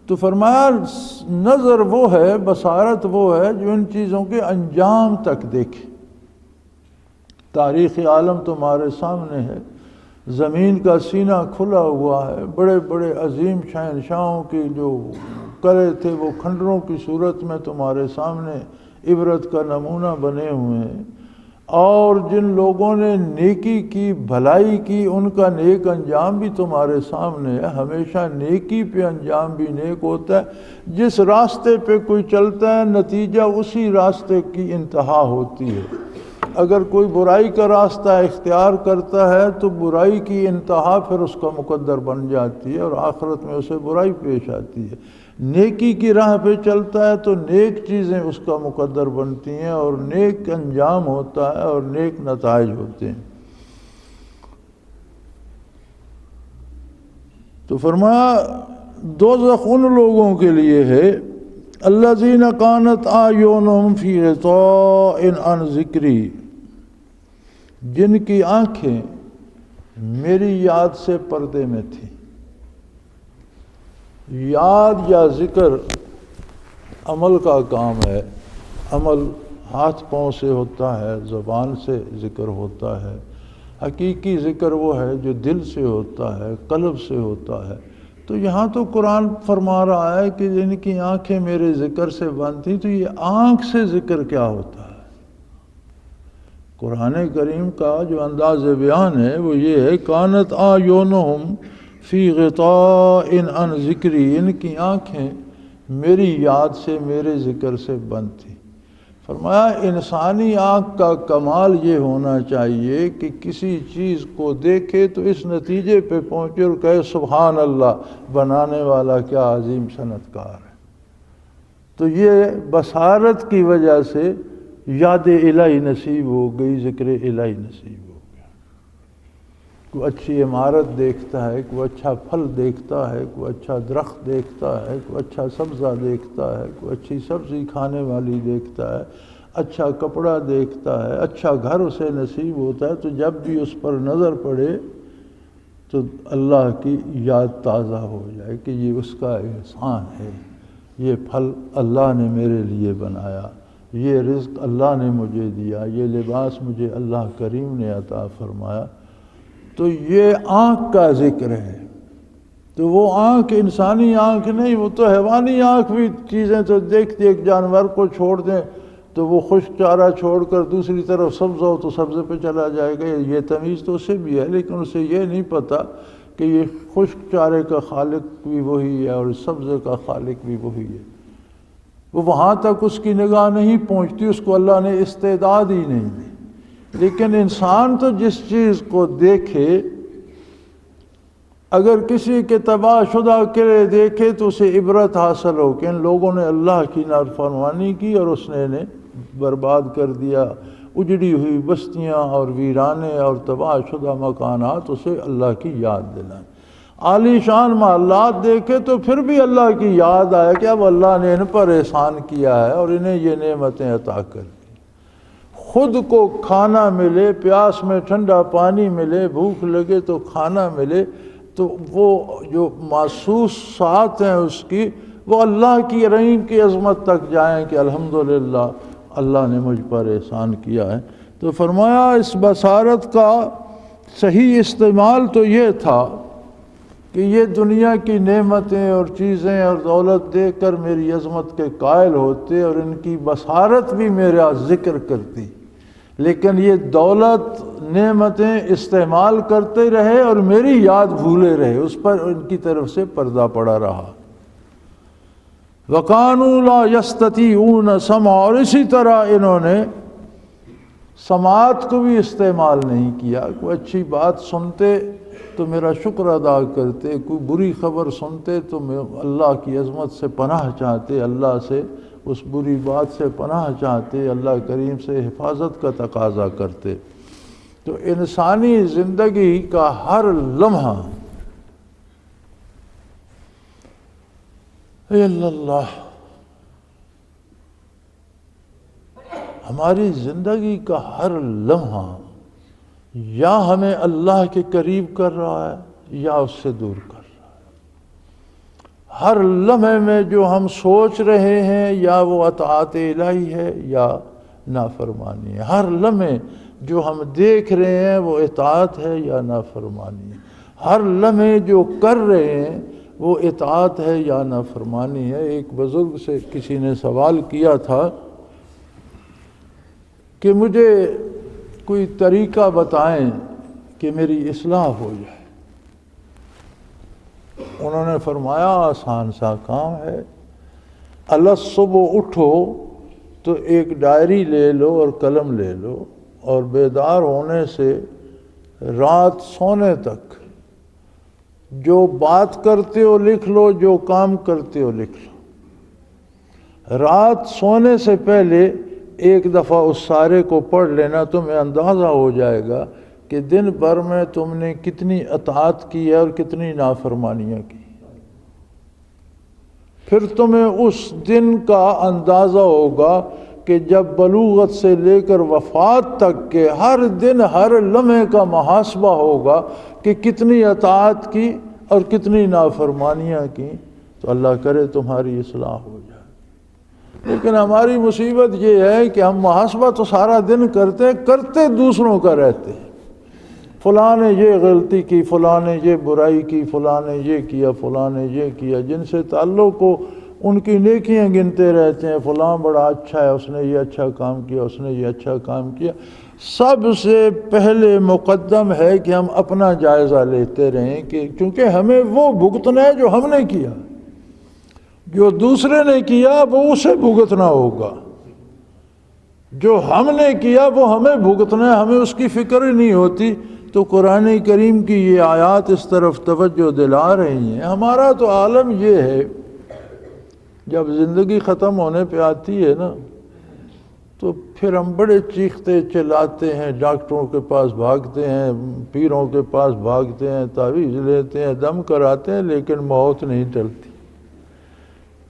تو فرمایا نظر وہ ہے، بصارت وہ ہے جو ان چیزوں کے انجام تک دیکھے۔ تاریخ عالم تمہارے سامنے ہے، زمین کا سینہ کھلا ہوا ہے، بڑے بڑے عظیم شہنشاہوں کے جو قلعے تھے وہ کھنڈروں کی صورت میں تمہارے سامنے عبرت کا نمونہ بنے ہوئے ہیں، اور جن لوگوں نے نیکی کی، بھلائی کی، ان کا نیک انجام بھی تمہارے سامنے ہے۔ ہمیشہ نیکی پہ انجام بھی نیک ہوتا ہے، جس راستے پہ کوئی چلتا ہے نتیجہ اسی راستے کی انتہا ہوتی ہے۔ اگر کوئی برائی کا راستہ اختیار کرتا ہے تو برائی کی انتہا پھر اس کا مقدر بن جاتی ہے اور آخرت میں اسے برائی پیش آتی ہے۔ نیکی کی راہ پہ چلتا ہے تو نیک چیزیں اس کا مقدر بنتی ہیں اور نیک انجام ہوتا ہے اور نیک نتائج ہوتے ہیں۔ تو فرمایا دوزخ ان لوگوں کے لیے ہے الذین کانت اعینہم فی غطاء عن ذکری، جن کی آنکھیں میری یاد سے پردے میں تھیں۔ یاد یا ذکر عمل کا کام ہے، عمل ہاتھ پاؤں سے ہوتا ہے، زبان سے ذکر ہوتا ہے۔ حقیقی ذکر وہ ہے جو دل سے ہوتا ہے، قلب سے ہوتا ہے۔ تو یہاں تو قرآن فرما رہا ہے کہ جن کی آنکھیں میرے ذکر سے بند تھیں، تو یہ آنکھ سے ذکر کیا ہوتا ہے؟ قرآن کریم کا جو انداز بیان ہے وہ یہ ہے کانت اعینہم فی غطاء عن ذکری، ان کی آنکھیں میری یاد سے، میرے ذکر سے بند تھی۔ فرمایا انسانی آنکھ کا کمال یہ ہونا چاہیے کہ کسی چیز کو دیکھے تو اس نتیجے پہ پہنچے اور کہے سبحان اللہ، بنانے والا کیا عظیم صنعت کار ہے۔ تو یہ بصارت کی وجہ سے یاد الہی نصیب ہو گئی، ذکر الہی نصیب ہو گیا۔ کوئی اچھی عمارت دیکھتا ہے، کوئی اچھا پھل دیکھتا ہے، کوئی اچھا درخت دیکھتا ہے، کوئی اچھا سبزہ دیکھتا ہے، کوئی اچھی سبزی کھانے والی دیکھتا ہے، اچھا کپڑا دیکھتا ہے، اچھا گھر اسے نصیب ہوتا ہے، تو جب بھی اس پر نظر پڑے تو اللہ کی یاد تازہ ہو جائے کہ یہ اس کا احسان ہے، یہ پھل اللہ نے میرے لیے بنایا، یہ رزق اللہ نے مجھے دیا، یہ لباس مجھے اللہ کریم نے عطا فرمایا۔ تو یہ آنکھ کا ذکر ہے۔ تو وہ آنکھ انسانی آنکھ نہیں، وہ تو حیوانی آنکھ بھی چیزیں تو دیکھتی، ایک جانور کو چھوڑ دیں تو وہ خشک چارہ چھوڑ کر دوسری طرف سبز ہو تو سبزے پہ چلا جائے گا، یہ تمیز تو اسے بھی ہے، لیکن اسے یہ نہیں پتہ کہ یہ خشک چارے کا خالق بھی وہی ہے اور سبزے کا خالق بھی وہی ہے۔ وہ وہاں تک اس کی نگاہ نہیں پہنچتی، اس کو اللہ نے استعداد ہی نہیں دی۔ لیکن انسان تو جس چیز کو دیکھے، اگر کسی کے تباہ شدہ قلعے دیکھے تو اسے عبرت حاصل ہو کہ ان لوگوں نے اللہ کی نافرمانی کی اور اس نے انہیں برباد کر دیا۔ اجڑی ہوئی بستیاں اور ویرانے اور تباہ شدہ مکانات اسے اللہ کی یاد دلائیں۔ عالی شان محلات دیکھے تو پھر بھی اللہ کی یاد آئے کہ اب اللہ نے ان پر احسان کیا ہے اور انہیں یہ نعمتیں عطا کر دی۔ خود کو کھانا ملے، پیاس میں ٹھنڈا پانی ملے، بھوک لگے تو کھانا ملے، تو وہ جو محسوسات ہیں اس کی، وہ اللہ کی رحیم کی عظمت تک جائیں کہ الحمدللہ اللہ نے مجھ پر احسان کیا ہے۔ تو فرمایا اس بصارت کا صحیح استعمال تو یہ تھا کہ یہ دنیا کی نعمتیں اور چیزیں اور دولت دیکھ کر میری عظمت کے قائل ہوتے اور ان کی بصارت بھی میرا ذکر کرتی، لیکن یہ دولت نعمتیں استعمال کرتے رہے اور میری یاد بھولے رہے، اس پر ان کی طرف سے پردہ پڑا رہا۔ وَقَانُوا لَا يَسْتَطِيعُونَ سَمْعًا، اور اسی طرح انہوں نے سماعت کو بھی استعمال نہیں کیا۔ کوئی اچھی بات سنتے تو میرا شکر ادا کرتے، کوئی بری خبر سنتے تو اللہ کی عظمت سے پناہ چاہتے، اللہ سے اس بری بات سے پناہ چاہتے، اللہ کریم سے حفاظت کا تقاضا کرتے۔ تو انسانی زندگی کا ہر لمحہ اے اللہ، ہماری زندگی کا ہر لمحہ یا ہمیں اللہ کے قریب کر رہا ہے یا اس سے دور کر رہا ہے۔ ہر لمحے میں جو ہم سوچ رہے ہیں یا وہ اطاعت الہی ہے یا نافرمانی ہے، ہر لمحے جو ہم دیکھ رہے ہیں وہ اطاعت ہے یا نافرمانی ہے، ہر لمحے جو کر رہے ہیں وہ اطاعت ہے یا نافرمانی ہے۔ ایک بزرگ سے کسی نے سوال کیا تھا کہ مجھے کوئی طریقہ بتائیں کہ میری اصلاح ہو جائے۔ انہوں نے فرمایا آسان سا کام ہے، اللہ صبح اٹھو تو ایک ڈائری لے لو اور قلم لے لو، اور بیدار ہونے سے رات سونے تک جو بات کرتے ہو لکھ لو، جو کام کرتے ہو لکھ لو۔ رات سونے سے پہلے ایک دفعہ اس سارے کو پڑھ لینا، تمہیں اندازہ ہو جائے گا کہ دن بھر میں تم نے کتنی اطاعت کی ہے اور کتنی نافرمانیاں کی۔ پھر تمہیں اس دن کا اندازہ ہوگا کہ جب بلوغت سے لے کر وفات تک کے ہر دن ہر لمحے کا محاسبہ ہوگا کہ کتنی اطاعت کی اور کتنی نافرمانیاں کی، تو اللہ کرے تمہاری اصلاح ہو جائے۔ لیکن ہماری مصیبت یہ ہے کہ ہم محاسبہ تو سارا دن کرتے دوسروں کا رہتے ہیں، فلاں نے یہ غلطی کی، فلاں نے یہ برائی کی، فلاں نے یہ کیا، فلاں نے یہ کیا، جن سے تعلق ہو ان کی نیکیاں گنتے رہتے ہیں، فلاں بڑا اچھا ہے، اس نے یہ اچھا کام کیا، اس نے یہ اچھا کام کیا۔ سب سے پہلے مقدم ہے کہ ہم اپنا جائزہ لیتے رہیں، کہ چونکہ ہمیں وہ بھگتنا ہے جو ہم نے کیا، جو دوسرے نے کیا وہ اسے بھگتنا ہوگا، جو ہم نے کیا وہ ہمیں بھگتنا ہے، ہمیں اس کی فکر ہی نہیں ہوتی۔ تو قرآن کریم کی یہ آیات اس طرف توجہ دلا رہی ہیں۔ ہمارا تو عالم یہ ہے، جب زندگی ختم ہونے پہ آتی ہے نا تو پھر ہم بڑے چیختے چلاتے ہیں، ڈاکٹروں کے پاس بھاگتے ہیں، پیروں کے پاس بھاگتے ہیں، تعویذ لیتے ہیں، دم کراتے ہیں، لیکن موت نہیں ٹلتی۔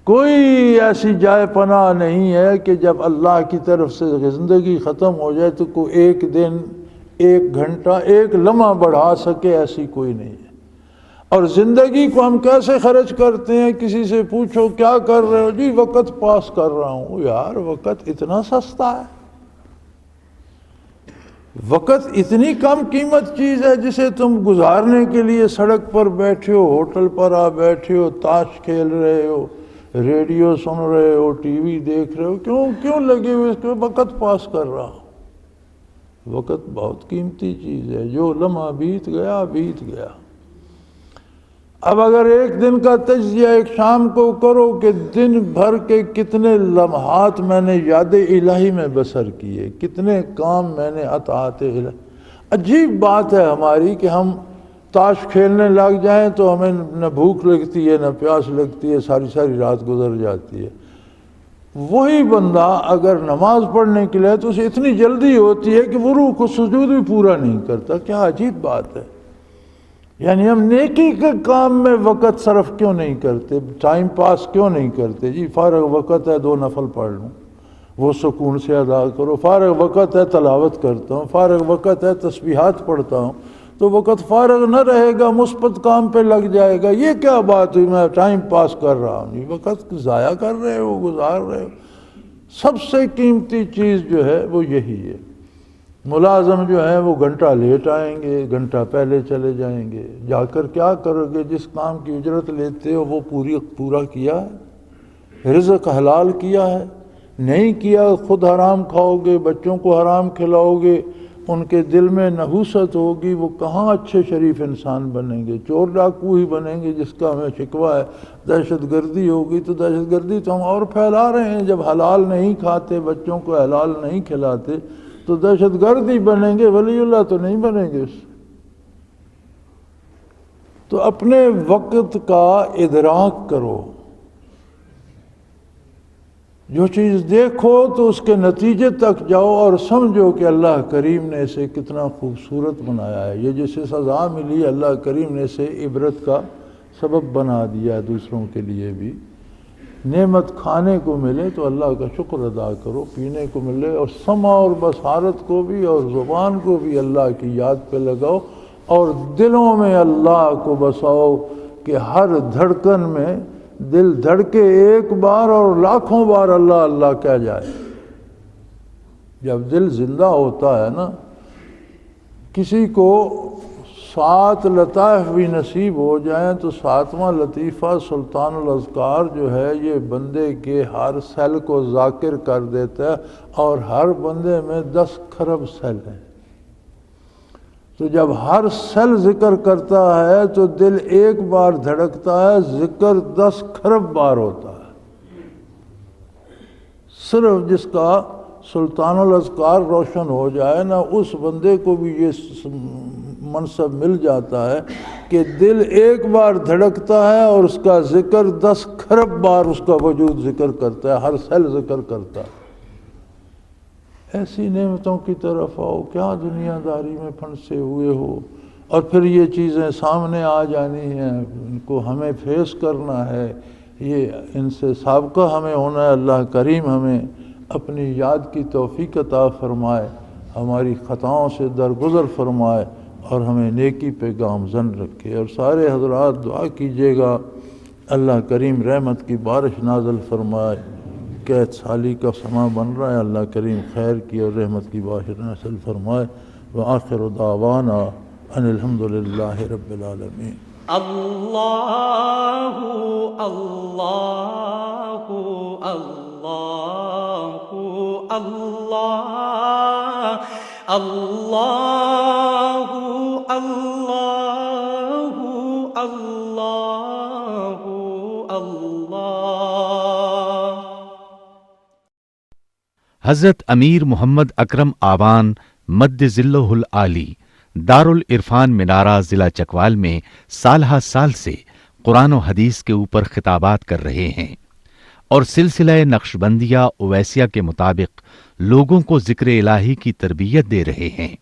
کوئی ایسی جائے پناہ نہیں ہے کہ جب اللہ کی طرف سے زندگی ختم ہو جائے تو کوئی ایک دن، ایک گھنٹہ، ایک لمحہ بڑھا سکے، ایسی کوئی نہیں ہے۔ اور زندگی کو ہم کیسے خرچ کرتے ہیں؟ کسی سے پوچھو کیا کر رہے ہو؟ جی وقت پاس کر رہا ہوں۔ یار وقت اتنا سستا ہے، وقت اتنی کم قیمت چیز ہے جسے تم گزارنے کے لیے سڑک پر بیٹھے ہو، ہوٹل پر آ بیٹھے ہو، تاش کھیل رہے ہو، ریڈیو سن رہے ہو، ٹی وی دیکھ رہے ہو، کیوں لگے ہوئے اس کے وقت پاس کر رہا ہوں۔ وقت بہت قیمتی چیز ہے، جو لمحہ بیت گیا بیت گیا۔ اب اگر ایک دن کا تجزیہ ایک شام کو کرو کہ دن بھر کے کتنے لمحات میں نے یاد الہی میں بسر کیے، کتنے کام میں نے اطاعت الہی۔ عجیب بات ہے ہماری کہ ہم تاش کھیلنے لگ جائیں تو ہمیں نہ بھوک لگتی ہے نہ پیاس لگتی ہے، ساری رات گزر جاتی ہے۔ وہی بندہ اگر نماز پڑھنے کے لیے تو اسے اتنی جلدی ہوتی ہے کہ وہ رکوع کو سجود بھی پورا نہیں کرتا۔ کیا عجیب بات ہے! یعنی ہم نیکی کے کام میں وقت صرف کیوں نہیں کرتے، ٹائم پاس کیوں نہیں کرتے؟ جی فارغ وقت ہے 2 نفل پڑھ لوں، وہ سکون سے ادا کرو، فارغ وقت ہے تلاوت کرتا ہوں، فارغ وقت ہے تسبیحات پڑھتا ہوں، تو وقت فارغ نہ رہے گا، مثبت کام پہ لگ جائے گا۔ یہ کیا بات ہوئی میں ٹائم پاس کر رہا ہوں؟ یہ وقت ضائع کر رہے ہو، گزار رہے ہو۔ سب سے قیمتی چیز جو ہے وہ یہی ہے۔ ملازم جو ہیں وہ گھنٹہ لیٹ آئیں گے، گھنٹہ پہلے چلے جائیں گے، جا کر کیا کرو گے؟ جس کام کی اجرت لیتے ہو وہ پورا کیا ہے؟ رزق حلال کیا ہے؟ نہیں کیا، خود حرام کھاؤ گے، بچوں کو حرام کھلاؤ گے، ان کے دل میں نحوست ہوگی، وہ کہاں اچھے شریف انسان بنیں گے؟ چور ڈاکو ہی بنیں گے جس کا ہمیں شکوہ ہے۔ دہشت گردی ہوگی تو دہشت گردی تو ہم اور پھیلا رہے ہیں۔ جب حلال نہیں کھاتے، بچوں کو حلال نہیں کھلاتے تو دہشت گرد ہی بنیں گے، ولی اللہ تو نہیں بنیں گے۔ تو اپنے وقت کا ادراک کرو، جو چیز دیکھو تو اس کے نتیجے تک جاؤ اور سمجھو کہ اللہ کریم نے اسے کتنا خوبصورت بنایا ہے۔ یہ جسے سزا ملی اللہ کریم نے اسے عبرت کا سبب بنا دیا ہے دوسروں کے لیے بھی۔ نعمت کھانے کو ملے تو اللہ کا شکر ادا کرو، پینے کو ملے اور سمع اور بصارت کو بھی اور زبان کو بھی اللہ کی یاد پہ لگاؤ اور دلوں میں اللہ کو بساؤ کہ ہر دھڑکن میں دل دھڑکے ایک بار اور لاکھوں بار اللہ اللہ کہہ جائے۔ جب دل زندہ ہوتا ہے نا، کسی کو 7 لطائف بھی نصیب ہو جائیں تو 7واں لطیفہ سلطان الاذکار جو ہے یہ بندے کے ہر سیل کو ذاکر کر دیتا ہے، اور ہر بندے میں 10 کھرب سیل ہیں۔ تو جب ہر سیل ذکر کرتا ہے تو دل ایک بار دھڑکتا ہے، ذکر 10 کھرب بار ہوتا ہے۔ صرف جس کا سلطان الاذکار روشن ہو جائے نا، اس بندے کو بھی یہ منصب مل جاتا ہے کہ دل ایک بار دھڑکتا ہے اور اس کا ذکر 10 کھرب بار اس کا وجود ذکر کرتا ہے، ہر سیل ذکر کرتا ہے۔ ایسی نعمتوں کی طرف آؤ، کیا دنیا داری میں پھنسے ہوئے ہو، اور پھر یہ چیزیں سامنے آ جانی ہیں، ان کو ہمیں فیس کرنا ہے، یہ ان سے سابقہ ہمیں ہونا ہے۔ اللہ کریم ہمیں اپنی یاد کی توفیق عطا فرمائے، ہماری خطاؤں سے درگزر فرمائے، اور ہمیں نیکی پہ گامزن رکھے۔ اور سارے حضرات دعا کیجیے گا اللہ کریم رحمت کی بارش نازل فرمائے۔ قحط سالی کا سماں بن رہا ہے، اللہ کریم خیر کی اور رحمت کی بارش نازل فرمائے۔ وآخر دعوانا ان الحمدللہ رب العالمین۔ اللہ اللہ اللہ اللہ اللہ اللہ اللہ اللہ۔ حضرت امیر محمد اکرم آوان مد ظلہ العالی دارالعرفان منارہ ضلع چکوال میں سالہ سال سے قرآن و حدیث کے اوپر خطابات کر رہے ہیں، اور سلسلہ نقشبندیہ اویسیہ کے مطابق لوگوں کو ذکر الہی کی تربیت دے رہے ہیں۔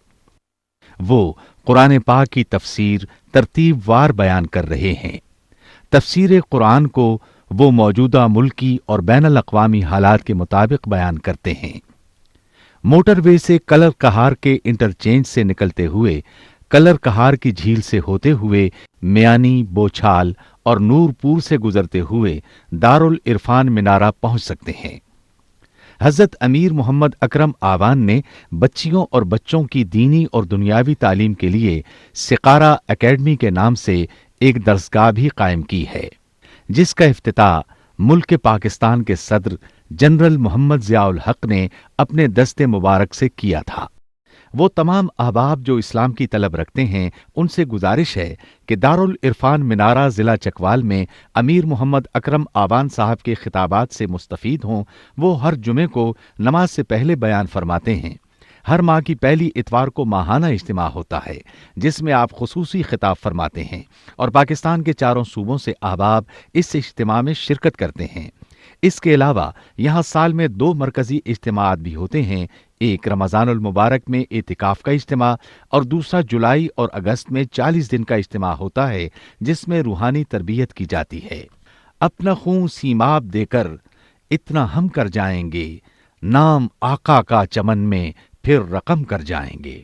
وہ قرآن پاک کی تفسیر ترتیب وار بیان کر رہے ہیں۔ تفسیر قرآن کو وہ موجودہ ملکی اور بین الاقوامی حالات کے مطابق بیان کرتے ہیں۔ موٹر وے سے کلر کہار کے انٹرچینج سے نکلتے ہوئے، کلر کہار کی جھیل سے ہوتے ہوئے میانی، بوچھال اور نور پور سے گزرتے ہوئے دارالعرفان منارہ پہنچ سکتے ہیں۔ حضرت امیر محمد اکرم آوان نے بچیوں اور بچوں کی دینی اور دنیاوی تعلیم کے لیے سقارہ اکیڈمی کے نام سے ایک درسگاہ بھی قائم کی ہے، جس کا افتتاح ملک پاکستان کے صدر جنرل محمد ضیاء الحق نے اپنے دست مبارک سے کیا تھا۔ وہ تمام احباب جو اسلام کی طلب رکھتے ہیں، ان سے گزارش ہے کہ دارالعرفان منارہ ضلع چکوال میں امیر محمد اکرم آوان صاحب کے خطابات سے مستفید ہوں۔ وہ ہر جمعے کو نماز سے پہلے بیان فرماتے ہیں۔ ہر ماہ کی پہلی اتوار کو ماہانہ اجتماع ہوتا ہے، جس میں آپ خصوصی خطاب فرماتے ہیں، اور پاکستان کے چاروں صوبوں سے احباب اس اجتماع میں شرکت کرتے ہیں۔ اس کے علاوہ یہاں سال میں 2 مرکزی اجتماعات بھی ہوتے ہیں، ایک رمضان المبارک میں اعتکاف کا اجتماع، اور دوسرا جولائی اور اگست میں 40 دن کا اجتماع ہوتا ہے، جس میں روحانی تربیت کی جاتی ہے۔ اپنا خون سیماب دے کر اتنا ہم کر جائیں گے، نام آقا کا چمن میں پھر رقم کر جائیں گے۔